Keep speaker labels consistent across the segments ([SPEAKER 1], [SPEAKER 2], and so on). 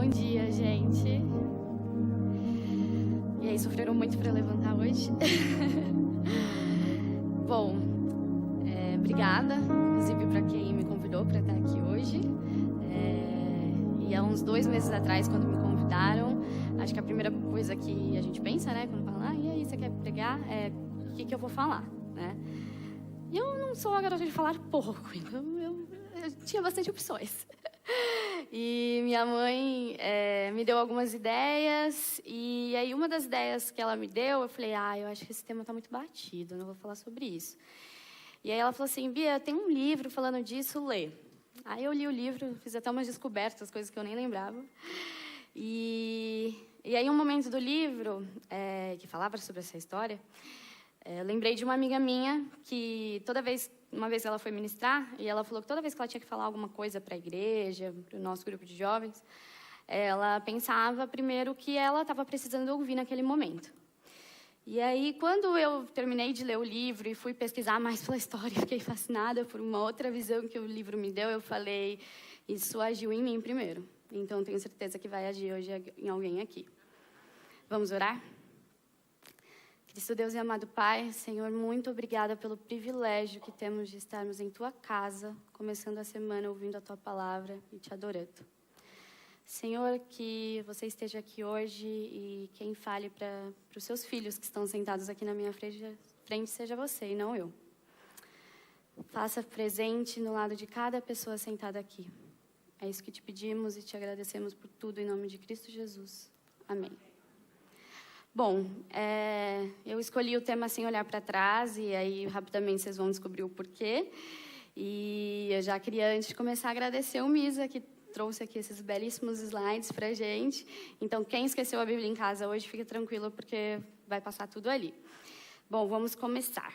[SPEAKER 1] Bom dia, gente. E aí, sofreram muito para levantar hoje? Bom, obrigada, inclusive, para quem me convidou para estar aqui hoje. E há uns 2 meses atrás, quando me convidaram, acho que a primeira coisa que a gente pensa, né, quando fala, e aí, você quer pregar? O que eu vou falar, né? E eu não sou a garota de falar pouco, então eu tinha bastante opções. E minha mãe me deu algumas ideias, e aí uma das ideias que ela me deu, eu falei, eu acho que esse tema está muito batido, eu não vou falar sobre isso. E aí ela falou assim, Bia, tem um livro falando disso, lê. Aí eu li o livro, fiz até umas descobertas, coisas que eu nem lembrava. E aí um momento do livro, que falava sobre essa história, lembrei de uma amiga minha que uma vez ela foi ministrar, e ela falou que toda vez que ela tinha que falar alguma coisa para a igreja, para o nosso grupo de jovens, ela pensava primeiro o que ela estava precisando ouvir naquele momento. E aí, quando eu terminei de ler o livro e fui pesquisar mais pela história, fiquei fascinada por uma outra visão que o livro me deu, eu falei, isso agiu em mim primeiro. Então, tenho certeza que vai agir hoje em alguém aqui. Vamos orar? Cristo Deus e amado Pai, Senhor, muito obrigada pelo privilégio que temos de estarmos em Tua casa, começando a semana ouvindo a Tua palavra e Te adorando. Senhor, que você esteja aqui hoje e quem fale para os seus filhos que estão sentados aqui na minha frente seja você e não eu. Faça presente no lado de cada pessoa sentada aqui. É isso que te pedimos e te agradecemos por tudo em nome de Cristo Jesus. Amém. Bom, eu escolhi o tema sem olhar para trás e aí rapidamente vocês vão descobrir o porquê. E eu já queria, antes de começar, agradecer o Misa, que trouxe aqui esses belíssimos slides para a gente. Então, quem esqueceu a Bíblia em casa hoje, fica tranquilo, porque vai passar tudo ali. Bom, vamos começar.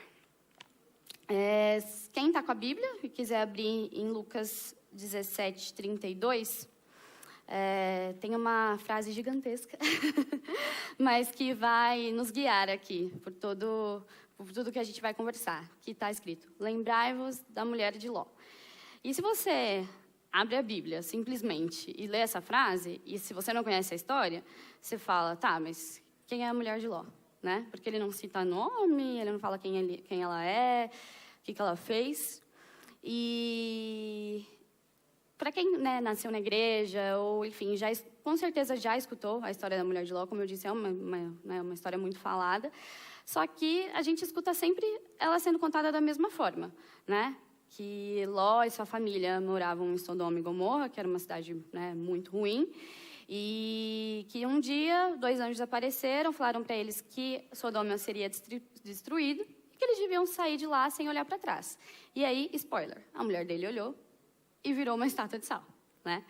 [SPEAKER 1] Quem está com a Bíblia e quiser abrir em Lucas 17:32... tem uma frase gigantesca, mas que vai nos guiar aqui por tudo que a gente vai conversar, que está escrito, lembrai-vos da mulher de Ló. E se você abre a Bíblia, simplesmente, e lê essa frase, e se você não conhece a história, você fala, tá, mas quem é a mulher de Ló? Né? Porque ele não cita nome, ele não fala quem ela é, o que ela fez. E para quem nasceu na igreja, ou enfim, com certeza já escutou a história da mulher de Ló, como eu disse, é uma história muito falada, só que a gente escuta sempre ela sendo contada da mesma forma, né? Que Ló e sua família moravam em Sodoma e Gomorra, que era uma cidade muito ruim, e que um dia 2 anjos apareceram, falaram para eles que Sodoma seria destruído e que eles deviam sair de lá sem olhar para trás. E aí, spoiler, a mulher dele olhou e virou uma estátua de sal, né?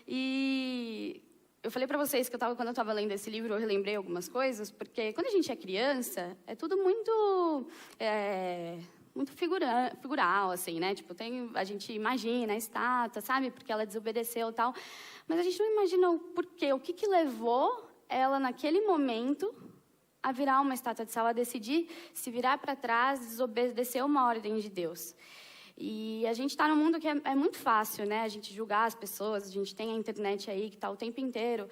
[SPEAKER 1] E eu falei para vocês que quando eu estava lendo esse livro, eu relembrei algumas coisas, porque quando a gente é criança, é tudo muito figural, assim, né? Tipo, a gente imagina a estátua, sabe? Porque ela desobedeceu e tal. Mas a gente não imagina o porquê, o que levou ela, naquele momento, a virar uma estátua de sal, a decidir se virar para trás, desobedecer uma ordem de Deus. E a gente está num mundo que é muito fácil, né? A gente julgar as pessoas, a gente tem a internet aí que está o tempo inteiro.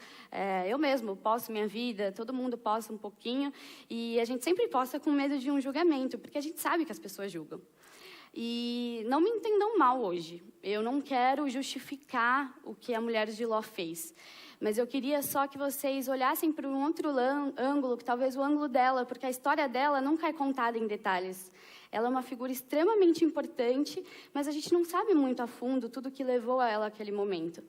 [SPEAKER 1] Eu mesmo posto minha vida, todo mundo posta um pouquinho. E a gente sempre posta com medo de um julgamento, porque a gente sabe que as pessoas julgam. E não me entendam mal hoje. Eu não quero justificar o que a mulher de Ló fez. Mas eu queria só que vocês olhassem para um outro ângulo, que talvez o ângulo dela, porque a história dela nunca é contada em detalhes. Ela é uma figura extremamente importante, mas a gente não sabe muito a fundo tudo que levou a ela àquele momento.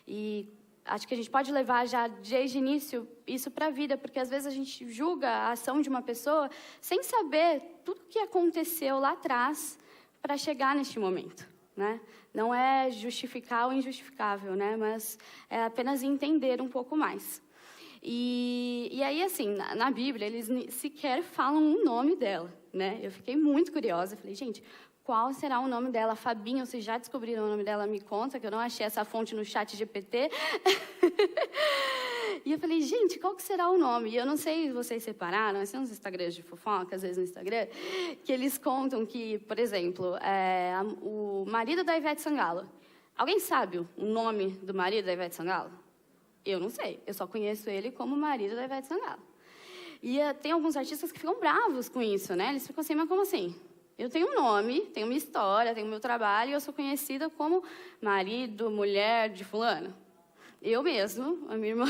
[SPEAKER 1] E acho que a gente pode levar já desde o início isso para a vida, porque às vezes a gente julga a ação de uma pessoa sem saber tudo o que aconteceu lá atrás para chegar neste momento, né? Não é justificar o injustificável, né? Mas é apenas entender um pouco mais. E aí, assim, na Bíblia, eles sequer falam o nome dela, né? Eu fiquei muito curiosa, falei, gente, qual será o nome dela? Fabinho, vocês já descobriram o nome dela? Me conta, que eu não achei essa fonte no chat GPT. E eu falei, gente, qual que será o nome? E eu não sei se vocês separaram, mas tem uns Instagrams de fofoca, às vezes no Instagram, que eles contam que, por exemplo, o marido da Ivete Sangalo. Alguém sabe o nome do marido da Ivete Sangalo? Eu não sei. Eu só conheço ele como marido da Ivete Sangalo. E tem alguns artistas que ficam bravos com isso, né? Eles ficam assim, mas como assim? Eu tenho um nome, tenho uma história, tenho meu trabalho e eu sou conhecida como marido, mulher de fulano. Eu mesmo, a minha irmã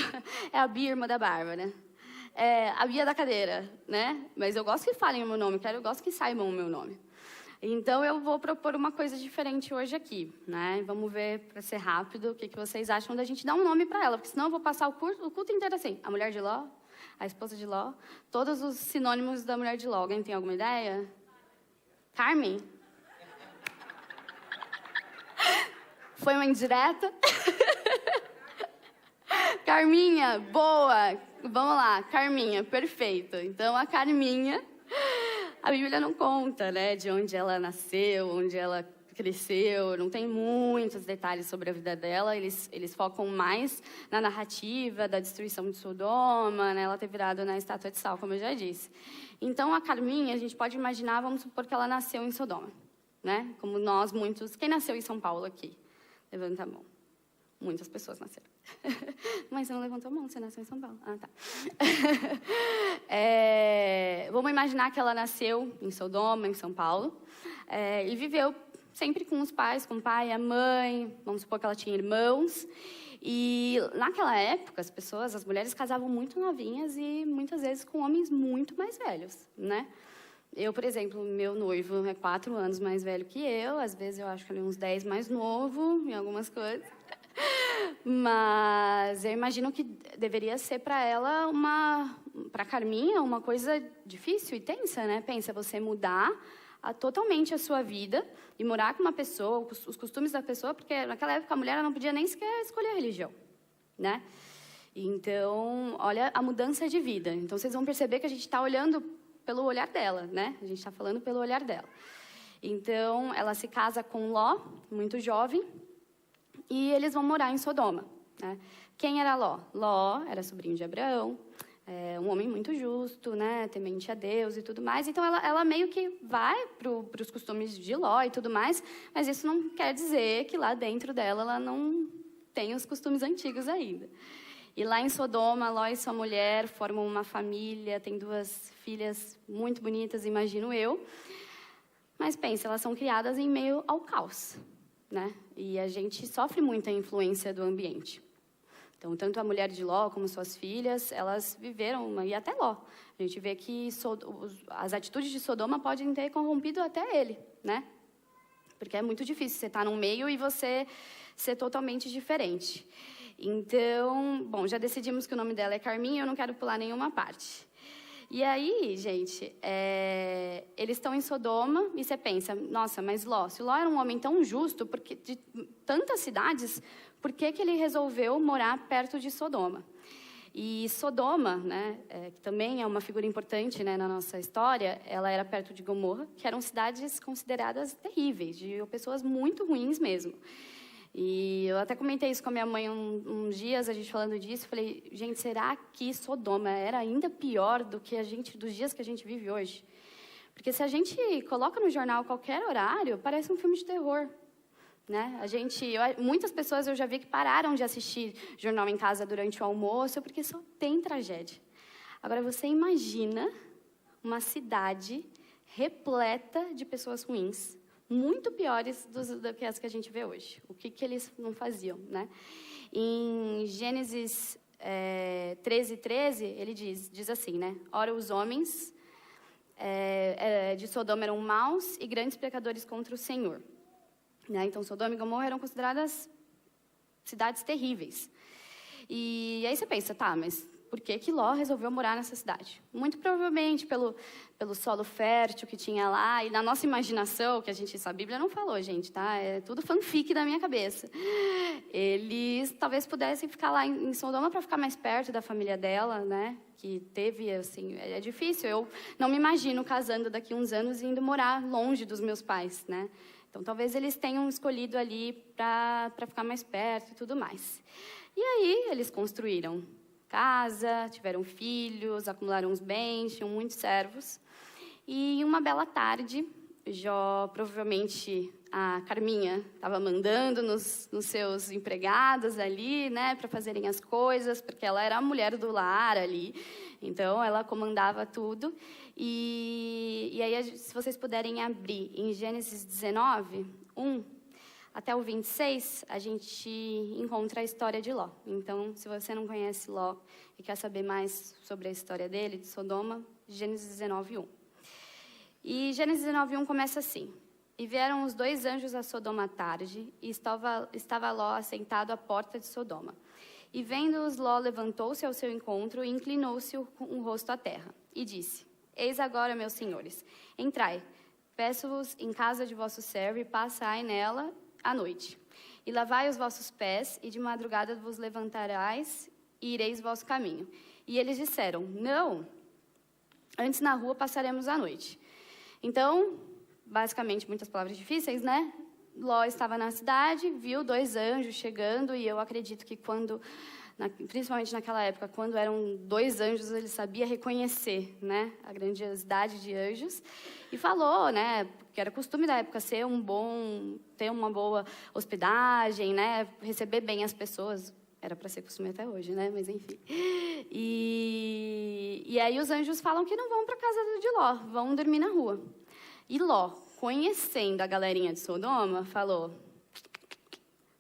[SPEAKER 1] é a Bia, irmã da Bárbara. É a Bia da cadeira, né? Mas eu gosto que falem o meu nome, eu gosto que saibam o meu nome. Então, eu vou propor uma coisa diferente hoje aqui, né? Vamos ver, para ser rápido, o que vocês acham da gente dar um nome para ela, porque senão eu vou passar o culto inteiro assim. A mulher de Ló, a esposa de Ló, todos os sinônimos da mulher de Ló. Alguém tem alguma ideia? Carmen? Foi uma indireta? Carminha, boa! Vamos lá, Carminha, perfeito. Então, a Carminha, a Bíblia não conta, né, de onde ela nasceu, onde ela cresceu, não tem muitos detalhes sobre a vida dela, eles focam mais na narrativa da destruição de Sodoma, né, ela ter virado na estátua de sal, como eu já disse. Então, a Carminha, a gente pode imaginar, vamos supor que ela nasceu em Sodoma, né, como nós muitos... Quem nasceu em São Paulo aqui? Levanta a mão. Muitas pessoas nasceram. Mas você não levantou a mão, você nasceu em São Paulo. Ah, tá. Vamos imaginar que ela nasceu em Sodoma, em São Paulo, e viveu sempre com os pais, com o pai e a mãe. Vamos supor que ela tinha irmãos. E naquela época, as mulheres casavam muito novinhas e muitas vezes com homens muito mais velhos, né? Eu, por exemplo, meu noivo é 4 anos mais velho que eu. Às vezes eu acho que ele é uns 10 mais novo em algumas coisas. Mas eu imagino que deveria ser para ela, para a Carminha, uma coisa difícil e tensa, né? Pensa, você mudar totalmente a sua vida e morar com uma pessoa, os costumes da pessoa, porque naquela época a mulher ela não podia nem sequer escolher a religião, né? Então, olha a mudança de vida. Então, vocês vão perceber que a gente está olhando pelo olhar dela, né? A gente está falando pelo olhar dela. Então, ela se casa com Ló, muito jovem, e eles vão morar em Sodoma, né? Quem era Ló? Ló era sobrinho de Abraão, um homem muito justo, né? Temente a Deus e tudo mais. Então, ela meio que vai para os costumes de Ló e tudo mais, mas isso não quer dizer que lá dentro dela ela não tem os costumes antigos ainda. E lá em Sodoma, Ló e sua mulher formam uma família, tem 2 filhas muito bonitas, imagino eu. Mas pensa, elas são criadas em meio ao caos, né? E a gente sofre muita influência do ambiente. Então, tanto a mulher de Ló como suas filhas, elas viveram, e até Ló. A gente vê que as atitudes de Sodoma podem ter corrompido até ele, né? Porque é muito difícil você estar num meio e você ser totalmente diferente. Então, bom, já decidimos que o nome dela é Carminha, eu não quero pular nenhuma parte. E aí, gente, eles estão em Sodoma e você pensa, nossa, mas Ló, se Ló era um homem tão justo, porque de tantas cidades, por que ele resolveu morar perto de Sodoma? E Sodoma, né, que também é uma figura importante, né, na nossa história, ela era perto de Gomorra, que eram cidades consideradas terríveis, de pessoas muito ruins mesmo. E eu até comentei isso com a minha mãe uns dias, a gente falando disso, falei, gente, será que Sodoma era ainda pior do que dos dias que a gente vive hoje? Porque se a gente coloca no jornal qualquer horário, parece um filme de terror, né? Muitas pessoas eu já vi que pararam de assistir jornal em casa durante o almoço, porque só tem tragédia. Agora, você imagina uma cidade repleta de pessoas ruins, muito piores do que as que a gente vê hoje. O que eles não faziam, né? Em Gênesis 13:13, ele diz assim, né? Ora, os homens de Sodoma eram maus e grandes pecadores contra o Senhor. Né? Então, Sodoma e Gomorra eram consideradas cidades terríveis. E aí você pensa, tá, mas por que Ló resolveu morar nessa cidade? Muito provavelmente pelo solo fértil que tinha lá, e na nossa imaginação, que a Bíblia não falou, gente, tá? É tudo fanfic da minha cabeça. Eles talvez pudessem ficar lá em Sodoma para ficar mais perto da família dela, né? Que teve, assim, é difícil. Eu não me imagino casando daqui a uns anos e indo morar longe dos meus pais, né? Então, talvez eles tenham escolhido ali para ficar mais perto e tudo mais. E aí, eles construíram casa, tiveram filhos, acumularam uns bens, tinham muitos servos. E, em uma bela tarde, Jó provavelmente a Carminha estava mandando nos seus empregados ali, né, para fazerem as coisas, porque ela era a mulher do lar ali, então ela comandava tudo. E aí, se vocês puderem abrir em Gênesis 19, 1 até o 26, a gente encontra a história de Ló. Então, se você não conhece Ló e quer saber mais sobre a história dele, de Sodoma, Gênesis 19, 1. E Gênesis 19, 1 começa assim: E vieram os 2 anjos a Sodoma à tarde, e estava Ló assentado à porta de Sodoma. E vendo-os, Ló levantou-se ao seu encontro e inclinou-se com o rosto à terra. E disse: Eis agora, meus senhores, entrai, peço-vos em casa de vosso servo, e passai nela à noite. E lavai os vossos pés, e de madrugada vos levantarais, e ireis vosso caminho. E eles disseram: Não, antes na rua passaremos a noite. Então, basicamente, muitas palavras difíceis, né? Ló estava na cidade, viu 2 anjos chegando, e eu acredito que principalmente naquela época, quando eram 2 anjos, ele sabia reconhecer, né, a grandiosidade de anjos, e falou, né, que era costume da época ter uma boa hospedagem, né, receber bem as pessoas. Era para ser costume até hoje, né? Mas enfim. E aí os anjos falam que não vão para a casa de Ló, vão dormir na rua. E Ló, conhecendo a galerinha de Sodoma, falou: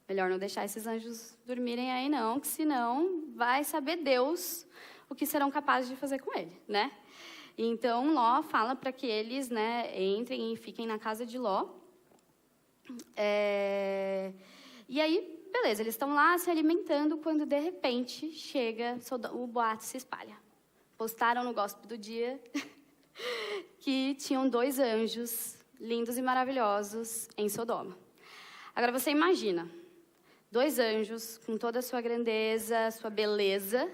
[SPEAKER 1] melhor não deixar esses anjos dormirem aí não, que senão vai saber Deus o que serão capazes de fazer com ele, né? Então Ló fala para que eles, né, entrem e fiquem na casa de Ló. E aí, beleza, eles estão lá se alimentando quando, de repente, chega, o boato se espalha. Postaram no Gospel do Dia que tinham 2 anjos lindos e maravilhosos em Sodoma. Agora, você imagina, 2 anjos com toda a sua grandeza, sua beleza,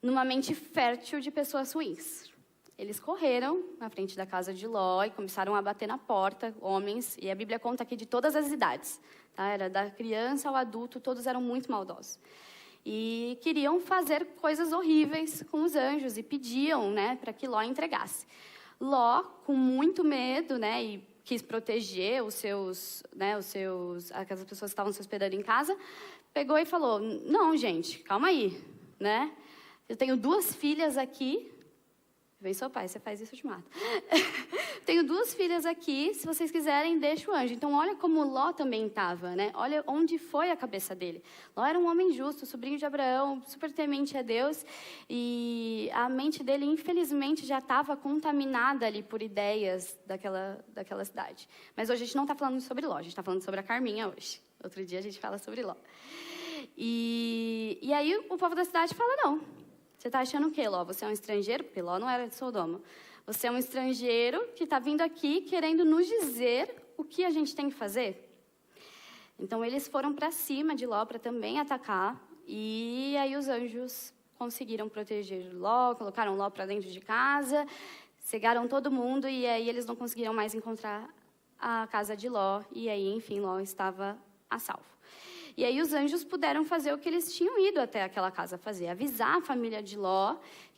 [SPEAKER 1] numa mente fértil de pessoas ruins. Eles correram na frente da casa de Ló e começaram a bater na porta, homens, e a Bíblia conta aqui de todas as idades. Tá? Era da criança ao adulto, todos eram muito maldosos. E queriam fazer coisas horríveis com os anjos e pediam, né, para que Ló entregasse. Ló, com muito medo, né, e quis proteger aquelas pessoas que estavam se hospedando em casa, pegou e falou: não, gente, calma aí, né? Eu tenho 2 filhas aqui. Vem seu pai, você faz isso, eu te mato. Tenho 2 filhas aqui, se vocês quiserem, deixa o anjo. Então, olha como Ló também estava, né? Olha onde foi a cabeça dele. Ló era um homem justo, sobrinho de Abraão, super temente a Deus, e a mente dele, infelizmente, já estava contaminada ali por ideias daquela cidade. Mas hoje a gente não está falando sobre Ló, a gente está falando sobre a Carminha hoje. Outro dia a gente fala sobre Ló. E aí o povo da cidade fala: não. Você está achando o quê, Ló? Você é um estrangeiro? Porque Ló não era de Sodoma. Você é um estrangeiro que está vindo aqui querendo nos dizer o que a gente tem que fazer? Então, eles foram para cima de Ló para também atacar. E aí os anjos conseguiram proteger Ló, colocaram Ló para dentro de casa, cegaram todo mundo, e aí eles não conseguiram mais encontrar a casa de Ló. E aí, enfim, Ló estava a salvo. E aí os anjos puderam fazer o que eles tinham ido até aquela casa fazer, avisar a família de Ló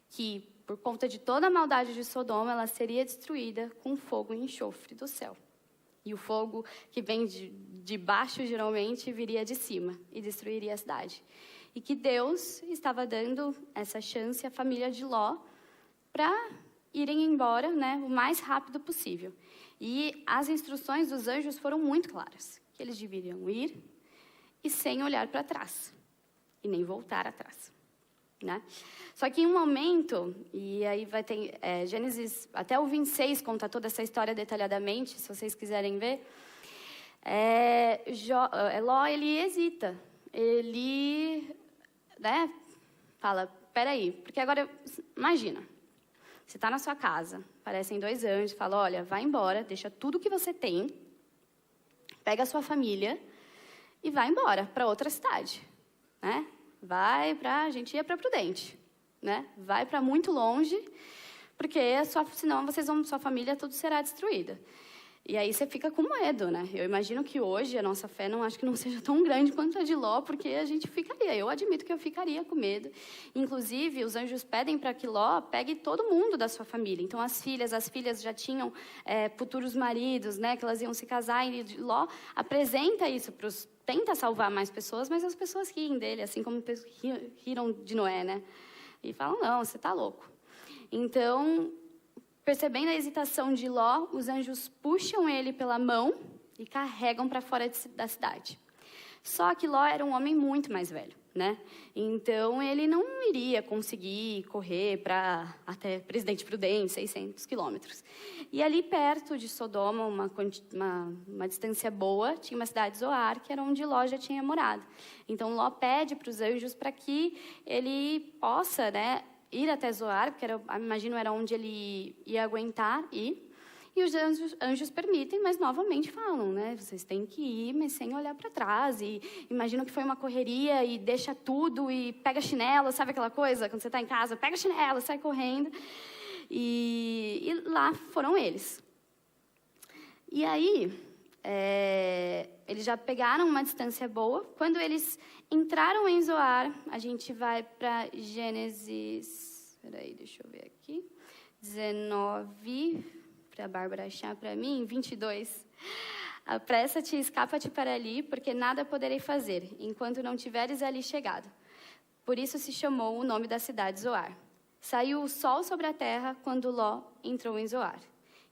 [SPEAKER 1] que, por conta de toda a maldade de Sodoma, ela seria destruída com fogo e enxofre do céu. E o fogo que vem de baixo, geralmente, viria de cima e destruiria a cidade. E que Deus estava dando essa chance à família de Ló para irem embora, né, o mais rápido possível. E as instruções dos anjos foram muito claras, que eles deveriam ir e sem olhar para trás, e nem voltar atrás, né? Só que em um momento, e aí vai ter Gênesis, até o 26 conta toda essa história detalhadamente, se vocês quiserem ver, Ló, ele hesita, ele, né, fala: peraí, porque agora, imagina, você está na sua casa, aparecem 2 anjos, fala: olha, vai embora, deixa tudo que você tem, pega a sua família e vai embora para outra cidade, né? A gente ia para Prudente, né? Vai para muito longe, porque senão sua família tudo será destruída. E aí você fica com medo, né? Eu imagino que hoje a nossa fé acho que não seja tão grande quanto a de Ló, porque a gente ficaria. Eu admito que eu ficaria com medo. Inclusive, os anjos pedem para que Ló pegue todo mundo da sua família. Então, as filhas já tinham futuros maridos, né? Que elas iam se casar. E Ló apresenta isso tenta salvar mais pessoas, mas as pessoas riem dele, assim como riram de Noé, né? E falam, não, você está louco. Então, percebendo a hesitação de Ló, os anjos puxam ele pela mão e carregam para fora da cidade. Só que Ló era um homem muito mais velho, né? Então, ele não iria conseguir correr até Presidente Prudente, 600 quilômetros. E ali perto de Sodoma, uma distância boa, tinha uma cidade Zoar, que era onde Ló já tinha morado. Então, Ló pede para os anjos para que ele possa, né, ir até Zoar, porque imagino era onde ele ia aguentar ir. E os anjos permitem, mas novamente falam, né? Vocês têm que ir, mas sem olhar para trás. E imagino que foi uma correria e deixa tudo e pega chinelo, sabe aquela coisa? Quando você está em casa, pega chinelo, sai correndo. E lá foram eles. E aí, eles já pegaram uma distância boa. Quando eles entraram em Zoar, a gente vai para Gênesis... Espera aí, deixa eu ver aqui. 19... para a Bárbara achar para mim, 22. Apressa-te e escapa-te para ali, porque nada poderei fazer, enquanto não tiveres ali chegado. Por isso se chamou o nome da cidade Zoar. Saiu o sol sobre a terra quando Ló entrou em Zoar.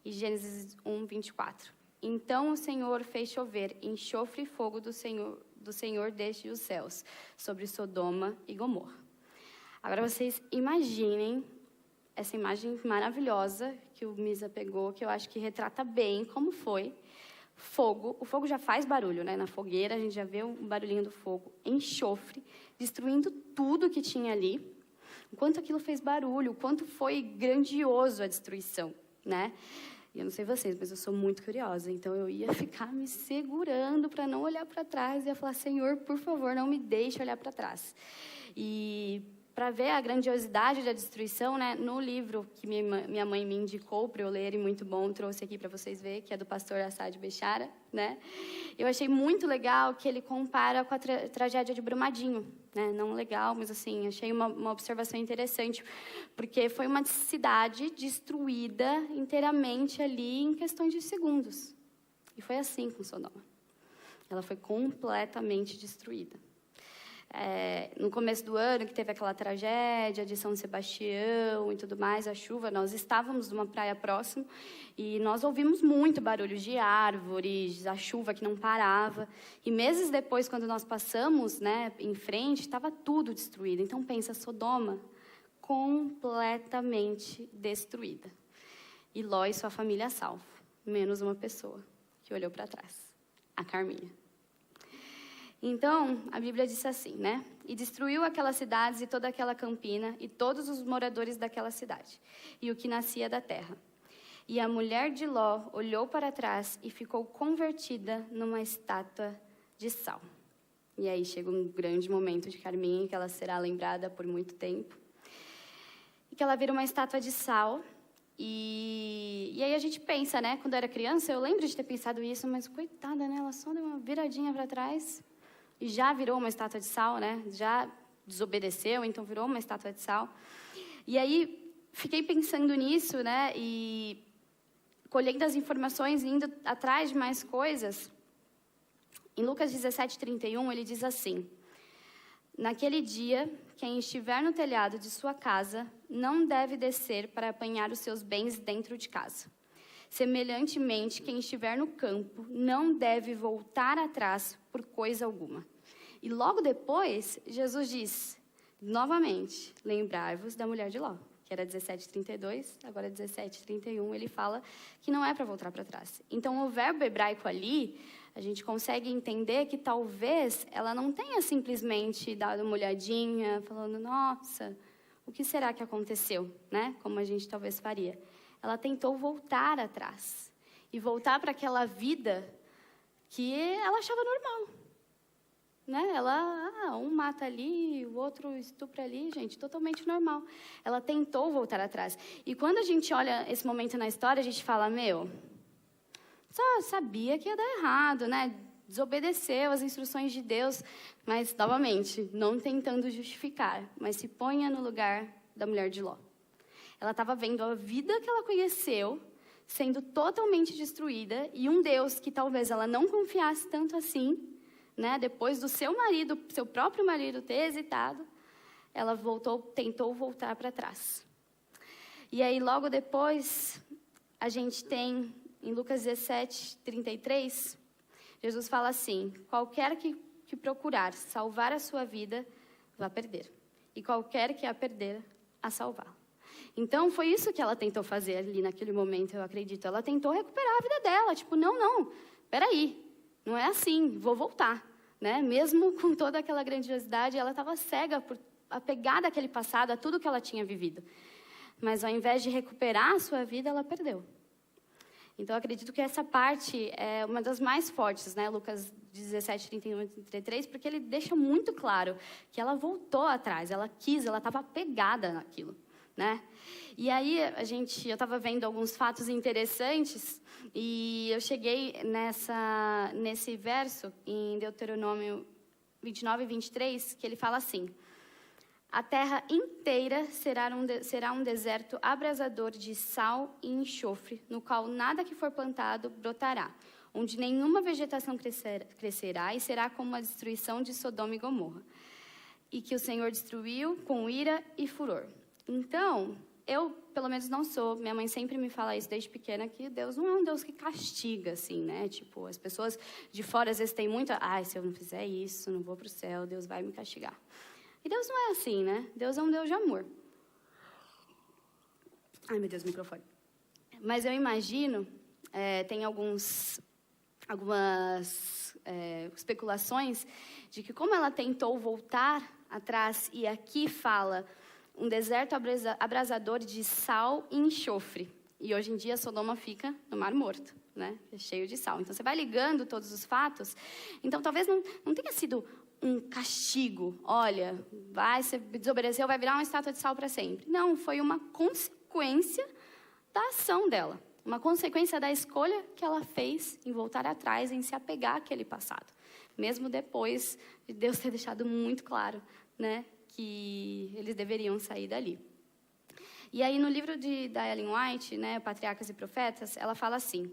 [SPEAKER 1] E Gênesis 1, 24. Então o Senhor fez chover enxofre e fogo do Senhor desde os céus, sobre Sodoma e Gomorra. Agora vocês imaginem essa imagem maravilhosa que o Misa pegou, que eu acho que retrata bem como foi. Fogo, o fogo já faz barulho, né? Na fogueira a gente já vê o barulhinho do fogo. Enxofre, destruindo tudo que tinha ali. O quanto aquilo fez barulho, o quanto foi grandioso a destruição, né? E eu não sei vocês, mas eu sou muito curiosa. Então eu ia ficar me segurando para não olhar para trás. E ia falar, Senhor, por favor, não me deixe olhar para trás. E para ver a grandiosidade da destruição, né, no livro que minha mãe me indicou para eu ler, e muito bom, trouxe aqui para vocês verem, que é do pastor Assad Bechara, né? Eu achei muito legal que ele compara com a tragédia de Brumadinho, né? Não legal, mas assim, achei uma observação interessante, porque foi uma cidade destruída inteiramente ali em questões de segundos. E foi assim com Sodoma. Ela foi completamente destruída. No começo do ano, que teve aquela tragédia de São Sebastião e tudo mais, a chuva, nós estávamos numa praia próxima e nós ouvimos muito barulho de árvores, a chuva que não parava. E meses depois, quando nós passamos, né, em frente, estava tudo destruído. Então, pensa, Sodoma completamente destruída. E Ló e sua família salvo, menos uma pessoa que olhou para trás, a Carminha. Então, a Bíblia diz assim, né? E destruiu aquelas cidades e toda aquela campina e todos os moradores daquela cidade, e o que nascia da terra. E a mulher de Ló olhou para trás e ficou convertida numa estátua de sal. E aí chega um grande momento de Carminha, que ela será lembrada por muito tempo. E que ela vira uma estátua de sal. E aí a gente pensa, né? Quando eu era criança, eu lembro de ter pensado isso, mas coitada, né? Ela só deu uma viradinha para trás. E já virou uma estátua de sal, né? Já desobedeceu, então virou uma estátua de sal. E aí, fiquei pensando nisso, né? E colhendo as informações, indo atrás de mais coisas. Em Lucas 17:31, ele diz assim: naquele dia, quem estiver no telhado de sua casa, não deve descer para apanhar os seus bens dentro de casa. Semelhantemente, quem estiver no campo não deve voltar atrás por coisa alguma. E logo depois, Jesus diz, novamente, lembrai-vos da mulher de Ló, que era 17:32, agora 17:31, ele fala que não é para voltar para trás. Então, o verbo hebraico ali, a gente consegue entender que talvez ela não tenha simplesmente dado uma olhadinha, falando, nossa, o que será que aconteceu, né? Como a gente talvez faria. Ela tentou voltar atrás e voltar para aquela vida que ela achava normal, né? Ela, um mata ali, o outro estupra ali, gente, totalmente normal. Ela tentou voltar atrás. E quando a gente olha esse momento na história, a gente fala,
[SPEAKER 2] Só sabia que ia dar errado, né? Desobedeceu as instruções de Deus, mas, novamente, não tentando justificar, mas se ponha no lugar da mulher de Ló. Ela estava vendo a vida que ela conheceu sendo totalmente destruída e um Deus que talvez ela não confiasse tanto assim, né? Depois do seu próprio marido ter hesitado, ela tentou voltar para trás. E aí, logo depois, a gente tem, em Lucas 17, 33, Jesus fala assim: qualquer que procurar salvar a sua vida, vai perder. E qualquer que a perder, a salvar. Então, foi isso que ela tentou fazer ali naquele momento, eu acredito. Ela tentou recuperar a vida dela. Tipo, não, peraí, não é assim, vou voltar. Né? Mesmo com toda aquela grandiosidade, ela estava cega, apegada àquele passado, a tudo que ela tinha vivido. Mas, ao invés de recuperar a sua vida, ela perdeu. Então, eu acredito que essa parte é uma das mais fortes, né? Lucas 17, 31 e 33, porque ele deixa muito claro que ela voltou atrás, ela estava apegada naquilo, né? E aí, eu estava vendo alguns fatos interessantes e eu cheguei nesse verso, em Deuteronômio 29 e 23, que ele fala assim: a terra inteira será um deserto abrasador de sal e enxofre, no qual nada que for plantado brotará, onde nenhuma vegetação crescerá, e será como a destruição de Sodoma e Gomorra, e que o Senhor destruiu com ira e furor. Então, eu, pelo menos, não sou. Minha mãe sempre me fala isso desde pequena, que Deus não é um Deus que castiga, assim, né? Tipo, as pessoas de fora, às vezes, têm muito... se eu não fizer isso, não vou para o céu, Deus vai me castigar. E Deus não é assim, né? Deus é um Deus de amor. Ai, meu Deus, microfone. Mas eu imagino, tem algumas especulações de que como ela tentou voltar atrás, e aqui fala um deserto abrasador de sal e enxofre. E hoje em dia Sodoma fica no Mar Morto, né? Cheio de sal. Então você vai ligando todos os fatos. Então talvez não tenha sido um castigo. Olha, você desobedeceu, vai virar uma estátua de sal para sempre. Não, foi uma consequência da ação dela. Uma consequência da escolha que ela fez em voltar atrás, em se apegar àquele passado. Mesmo depois de Deus ter deixado muito claro, né, que eles deveriam sair dali. E aí, no livro da Ellen White, né, Patriarcas e Profetas, ela fala assim: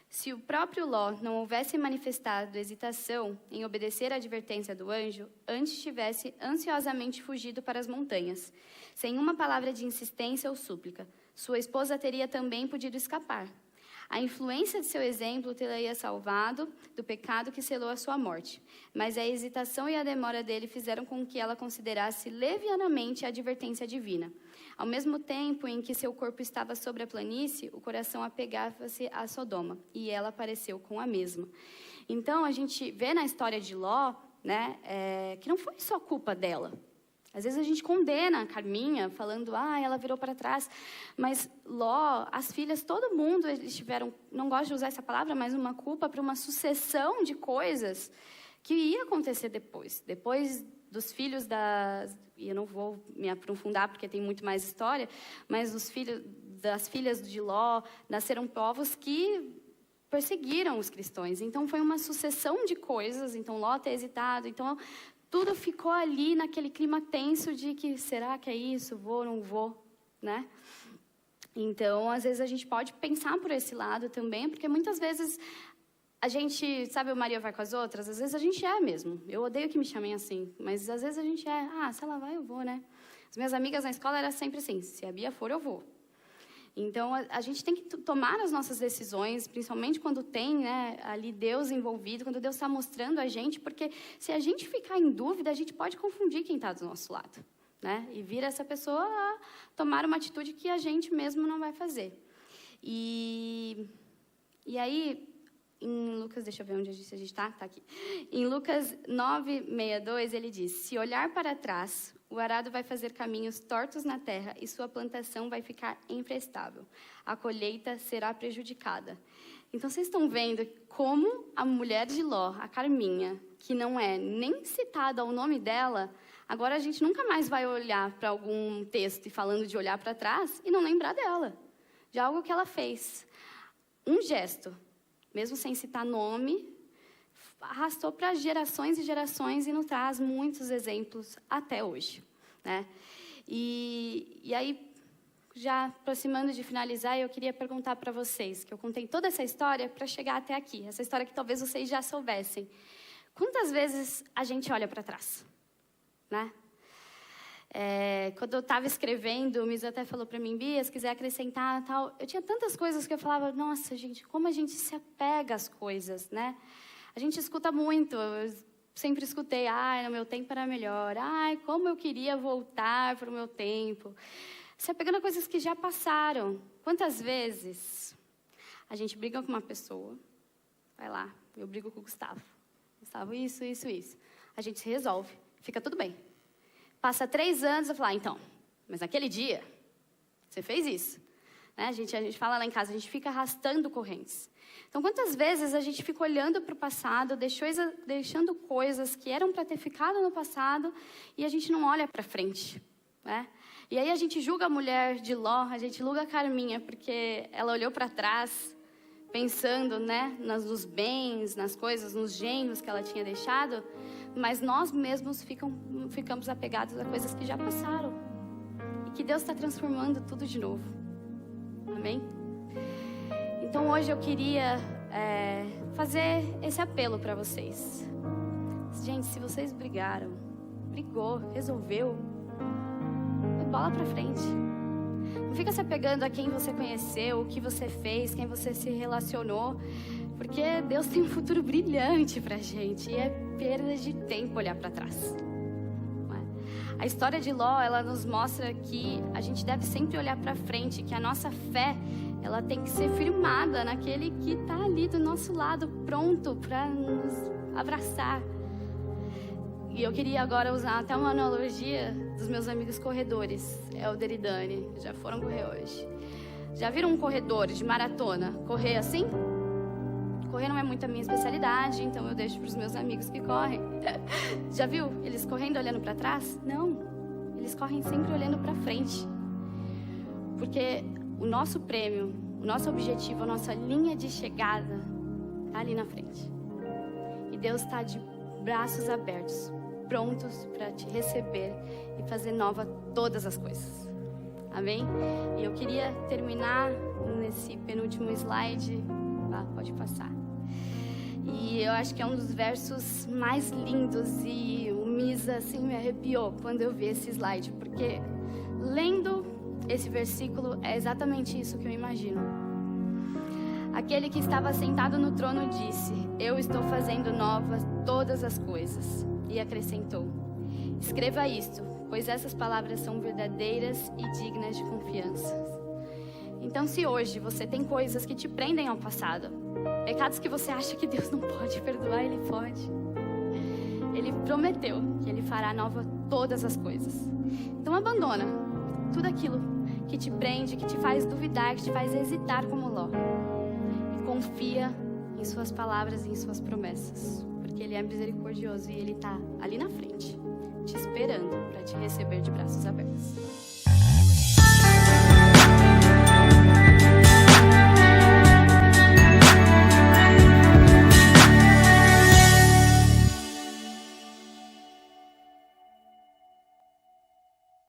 [SPEAKER 2] se o próprio Ló não houvesse manifestado hesitação em obedecer à advertência do anjo, antes tivesse ansiosamente fugido para as montanhas, sem uma palavra de insistência ou súplica, sua esposa teria também podido escapar. A influência de seu exemplo teria salvado do pecado que selou a sua morte. Mas a hesitação e a demora dele fizeram com que ela considerasse levianamente a advertência divina. Ao mesmo tempo em que seu corpo estava sobre a planície, o coração apegava-se a Sodoma, e ela apareceu com a mesma. Então, a gente vê na história de Ló, né, que não foi só culpa dela. Às vezes a gente condena a Carminha, falando, ela virou para trás. Mas Ló, as filhas, todo mundo, eles tiveram, não gosto de usar essa palavra, mas uma culpa para uma sucessão de coisas que ia acontecer depois. Depois dos filhos e eu não vou me aprofundar porque tem muito mais história, mas das filhas de Ló nasceram povos que perseguiram os cristãos. Então foi uma sucessão de coisas, então Ló ter hesitado, então... tudo ficou ali naquele clima tenso de que, será que é isso? Vou, não vou, né? Então, às vezes, a gente pode pensar por esse lado também, porque muitas vezes a gente, sabe, o Maria vai com as outras? Às vezes a gente mesmo. Eu odeio que me chamem assim, mas às vezes a gente se ela vai, eu vou, né? As minhas amigas na escola era sempre assim, se a Bia for, eu vou. Então, a gente tem que tomar as nossas decisões, principalmente quando tem, né, ali Deus envolvido, quando Deus está mostrando a gente, porque se a gente ficar em dúvida, a gente pode confundir quem está do nosso lado, né? E vir essa pessoa a tomar uma atitude que a gente mesmo não vai fazer. E aí, em Lucas, deixa eu ver onde a gente está, está aqui. Em Lucas 9:62, ele diz, se olhar para trás... o arado vai fazer caminhos tortos na terra e sua plantação vai ficar imprestável. A colheita será prejudicada. Então, vocês estão vendo como a mulher de Ló, a Carminha, que não é nem citada o nome dela, agora a gente nunca mais vai olhar para algum texto e falando de olhar para trás e não lembrar dela, de algo que ela fez. Um gesto, mesmo sem citar nome, arrastou para gerações e gerações e nos traz muitos exemplos até hoje, né? E aí, já aproximando de finalizar, eu queria perguntar para vocês, que eu contei toda essa história para chegar até aqui, essa história que talvez vocês já soubessem. Quantas vezes a gente olha para trás, né? Quando eu estava escrevendo, o Misa até falou para mim, Bia, se quiser acrescentar tal, eu tinha tantas coisas que eu falava, nossa, gente, como a gente se apega às coisas, né? A gente escuta muito, eu sempre escutei, no meu tempo era melhor, como eu queria voltar para o meu tempo. Se apegando a coisas que já passaram. Quantas vezes a gente briga com uma pessoa, vai lá, eu brigo com o Gustavo. Gustavo, isso. A gente se resolve, fica tudo bem. Passa 3 anos, eu falo, então, mas naquele dia, você fez isso. Né? A gente fala lá em casa, a gente fica arrastando correntes. Então, quantas vezes a gente fica olhando para o passado, deixando coisas que eram para ter ficado no passado, e a gente não olha para frente, né? E aí a gente julga a mulher de Ló, a gente julga a Carminha, porque ela olhou para trás, pensando, né, nos bens, nas coisas, nos genros que ela tinha deixado, mas nós mesmos ficamos apegados a coisas que já passaram. E que Deus está transformando tudo de novo. Amém? Então hoje eu queria fazer esse apelo para vocês. Gente, se vocês brigou, resolveu, bola para frente. Não fica se apegando a quem você conheceu, o que você fez, quem você se relacionou, porque Deus tem um futuro brilhante para a gente e é perda de tempo olhar para trás. A história de Ló, ela nos mostra que a gente deve sempre olhar para frente, que a nossa fé, ela tem que ser firmada naquele que está ali do nosso lado, pronto para nos abraçar. E eu queria agora usar até uma analogia dos meus amigos corredores, Helder e Dani, que já foram correr hoje. Já viram um corredor de maratona correr assim? Correr não é muito a minha especialidade, então eu deixo para os meus amigos que correm. Já viu eles correndo olhando para trás? Não, eles correm sempre olhando para frente. Porque o nosso prêmio, o nosso objetivo, a nossa linha de chegada está ali na frente. E Deus está de braços abertos, prontos para te receber e fazer nova todas as coisas. Amém? E eu queria terminar nesse penúltimo slide. Pode passar. E eu acho que é um dos versos mais lindos e o Misa assim me arrepiou quando eu vi esse slide, porque lendo esse versículo é exatamente isso que eu imagino. Aquele que estava sentado no trono disse: eu estou fazendo novas todas as coisas. E acrescentou: escreva isto, pois essas palavras são verdadeiras e dignas de confiança. Então, se hoje você tem coisas que te prendem ao passado, pecados que você acha que Deus não pode perdoar, Ele pode. Ele prometeu que Ele fará nova todas as coisas. Então abandona tudo aquilo que te prende, que te faz duvidar, que te faz hesitar como Ló. E confia em suas palavras e em suas promessas. Porque Ele é misericordioso e Ele está ali na frente, te esperando para te receber de braços abertos.